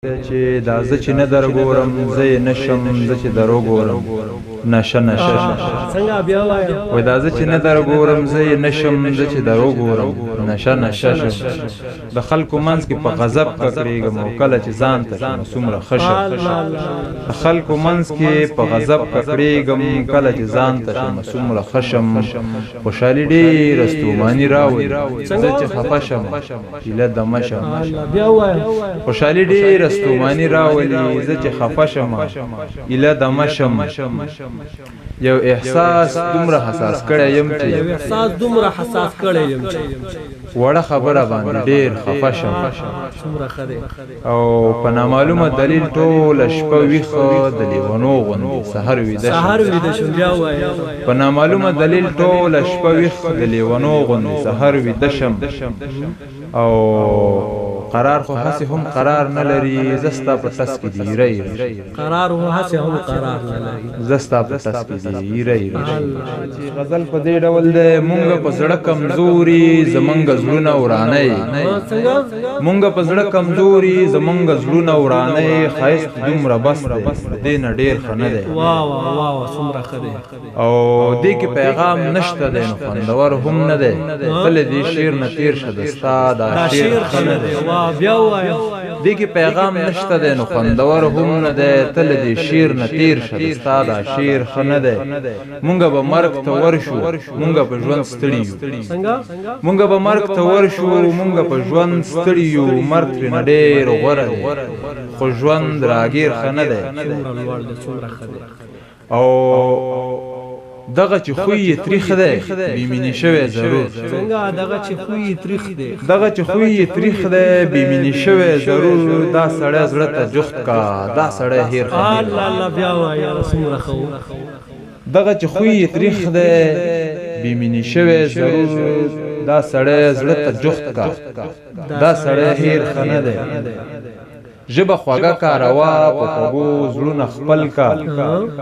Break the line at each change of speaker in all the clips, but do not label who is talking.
چې دا زه چې نه در ګورم زه یې نشم زه چې درو ګورم نشه
څنګه بیا
وای دا زه چې نه در ګورم زه یې نشم زه چې درو ګورم نشه د خلکو منځ کې په غضب ککړېږم او کله چې ځان ته شم څومره ښه د خلکو منځ کې په غضب ککړېږم کله چې ځان ته شم څومره ښه شم خوشحالي ډېره ستوماني راولي زه چې خفه شم هیله دمه شم خوشحالي ډېره ستوماني راولي زه چې خفه شم هیله دمه شم یو احساس دومره حساس کړی یم چې وړه خبره باندې ډېر خفه شم او په نامعلومه دلیل ټوله شپه ویښه د لیونو غوندې سحر ویده شم په نامعلومه دلیل ټوله شپه ویښه د لیونو غوندې سحر ویده شم او قرار خو هسې هم قرار نه لري زه ستا په تس کې دیری زه ستا په تس کې دیری غزل په دې ډول دی مونږ په زړه کمزوري زمونږ زړونه ورانئ مونږ په زړه کمزوري زمونږ زړونه ورانئ ښایست دومره بس دی دې نه ډېر ښه نه دی او دې کې پیغام نشته دی نو خوندور هم نه دی تل دې شعر نه تېر شه د ستا دا شعر ښه نه دی دې کې پیغام نشته دی نو خوندور هم نه دی تل دې شعر نه تېر شه د ستا دا شعر ښه نه دی مونږ به مرګ ته ورشو مونږ په ژوند ستړي یو مونږ به مرګ ته ورشو مونږ په ژوند ستړي یو مرګ ترېنه ډېر غوره دی خو ژوند راګیر ښه نه دی او دغه چې خوی یې تریخ دی بیمینې شوی ضرور دغه چې خوی یې تریخ دی بیمینې شوی ضرور دا سړی زړه ته جخت کا دا سړی هیر دغه چې خوی یې تریخ دی بیمینې شوی ضرور دا سړی زړه ته جخت کا دا سړی هیر ښه نه دی ژبه خوږه کاروا په خوږو زړونه خپل کا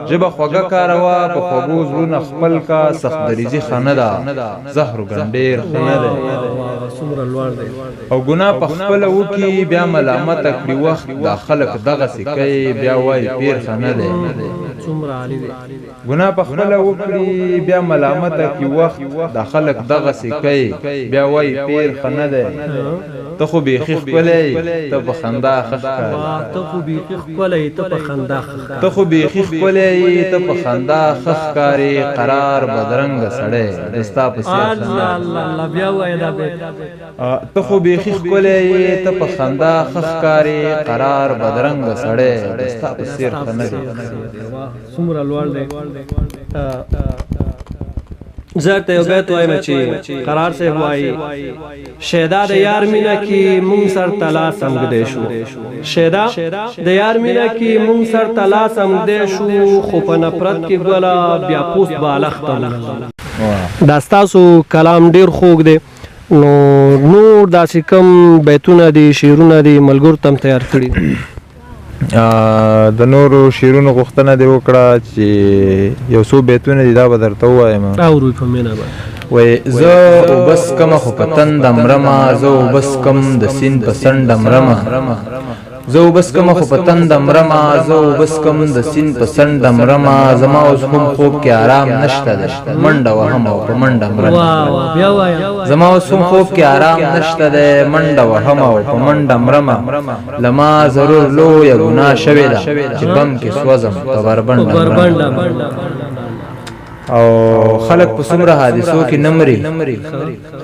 ژبه خوږه کاروا په خوږو زړونه خپل کا سخت دریځي ښه نه ده زهر ګنډېر ښه نه دی او ګناه په خپله وکړي بیا ملامته کړي وخت دا خلک دغسې کوي بیا وایي پیر ښه نه دی ګناه په خپله وکړي بیا ملامته کړي وخت دا خلک دغسې کوي بیا وایي پیر ښه نه دی ته خو بیخي ښکلی ته په خندا ښه ښکارې ته خو بیخي ښکلی ته په خندا ښه ښکارې قرار بدرنګه سړی د ستا په څېر ته خو بیخي ښکلی ته په خندا ښه ښکارې قرار بدرنګه سړی د ستا په څېر ښه نه دی
زر ته یو بیت وایم چې قرار سے وایي شیدا د یار مینا کی مونږ سر تلا سمګدې شو شیدا د یار مینا کی مونږ سر تلا سمګدې شو خو په نفرت کې ګولا بیا پوس بالښت دا ستاسو کلام ډیر خوږ دی نو نور داسې کم بیتونه دي شعرونه دي ملګرو تم تیار کړي
د نورو شعرونو غوښتنه دې وکړه چې یو څو بیتونه دي دا به درته ووایم وایي زه اوبس کمه خو په تنده مرمه زه اوبس کم د سیند په څنډه مرمه زه اوبس کمه خو په تنده مرمه زه اوبس کم د سیند په څنډه مرمه زما اوس هم خوب کې آرام نشته دی منډه وهم او په منډه مرمه زما اوس هم خوب کې آرام نشته دی منډه وهم او په منډه مرمه له ما ضرور لویه ګناه شوې ده چې بم کې سوځم په بربنډه مرمه او خلق په څومره حادثو کې نمري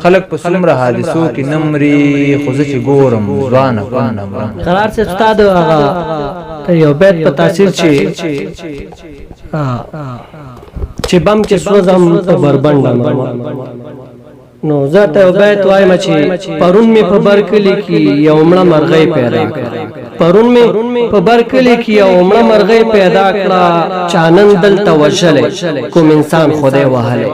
خلق په څومره حادثو کې نمري خو زه چې ګورم ځوانه پانه
قرار سے استاد هغه یو بیت په تاثیر چې بم کې سوځم په بربنډه نو زه ته یو بیت وایم چې پرون مې په برکلي کې یو مړه مرغۍ پیدا کړه پرون مې په برکلي کې یو مړه مرغۍ پیدا کړه چانن دلته وژلی کوم انسان خدای وهلی